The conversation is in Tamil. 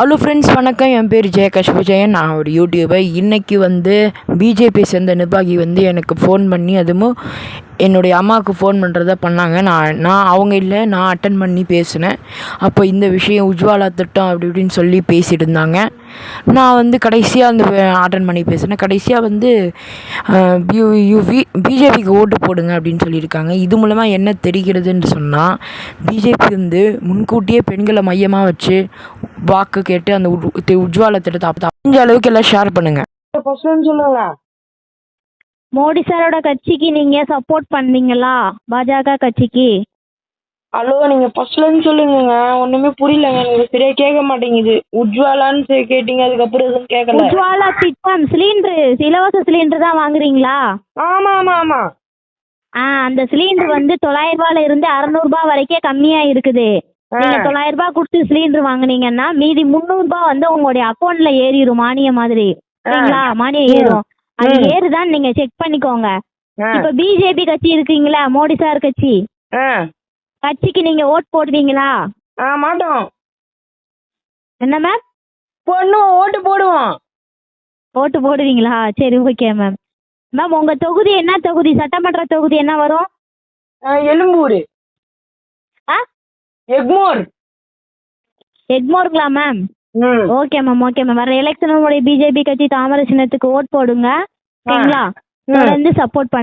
ஹலோ ஃப்ரெண்ட்ஸ், வணக்கம். என் பேர் ஜெயகாஷ் விஜயன். நான் ஒரு யூடியூபர். இன்றைக்கி பிஜேபி சேர்ந்த நிர்வாகி எனக்கு ஃபோன் பண்ணி, அதுவும் என்னுடைய அம்மாவுக்கு ஃபோன் பண்ணுறதா பண்ணாங்க. நான் அவங்க இல்லை, நான் அட்டன் பண்ணி பேசினேன். அப்போ இந்த விஷயம் உஜ்வாலா திட்டம் அப்படி இப்படின்னு சொல்லி பேசிகிட்டு இருந்தாங்க. நான் கடைசியாக அட்டன் பண்ணி பேசினேன். கடைசியாக பிஜேபிக்கு ஓட்டு போடுங்க அப்படின்னு சொல்லியிருக்காங்க. இது மூலமாக என்ன தெரிகிறதுன்னு சொன்னால், பிஜேபி முன்கூட்டியே பெண்களை மையமாக வச்சு வாக்கு கேட்டு அந்த உஜ்வாலா திட்டத்தை முடிஞ்ச அளவுக்கு எல்லாம் ஷேர் பண்ணுங்க. சொல்லுங்க. மோடி சாரோட கட்சிக்கு நீங்க சப்போர்ட் பண்ணீங்களா? பாஜக கட்சிக்கு. ஹலோ, நீங்க ஃபர்ஸ்ட்ல இருந்து சொல்லுங்க. ஒண்ணுமே புரியலங்க, நீங்க சரியா கேட்க மாட்டேங்குது. உஜ்வாலான்னு கேட்டீங்க, அதுக்கப்புறம் எதுவும் கேட்கல. உஜ்வாலா திட்டம் சிலிண்டர், இலவச சிலிண்டர் தான் வாங்குறீங்களா? ஆமா ஆமா ஆமா. அந்த சிலிண்டர் 900 ரூபாயில இருந்து 600 ரூபாய் வரைக்கும் கம்மியா இருக்குது. நீங்க 900 ரூபாய் கொடுத்து சிலிண்டர் வாங்குனீங்கன்னா மீதி 300 ரூபாய் உங்களுடைய அக்கௌண்ட்ல ஏறிடும், மானியம் மாதிரி. சரிங்களா? மானியம் ஏறும். அது ஏறுதான் நீங்க செக் பண்ணிக்கோங்க. இப்ப பிஜேபி கட்சி இருக்கீங்களா, மோடி சார் கட்சி, கட்சிக்கு நீங்க ஓட் போடுவீங்களா? மாட்டோம். என்ன மேம்? போடுவோம், ஓட்டு போடுவோம். ஓட்டு போடுவீங்களா? சரி, ஓகே மேம். மேம், உங்க தொகுதி என்ன தொகுதி? சட்டமன்ற தொகுதி என்ன வரும்? எழும்பூர். எக்மோர். எக்மோருங்களா ma'am? Okay ma'am, okay ma'am. வர எலெக்ஷன் பிஜேபி கட்சி தாமரை சின்னத்துக்கு ஓட் போடுங்க. ஓகேங்களா? தொடர்ந்து சப்போர்ட் பண்ணுங்க.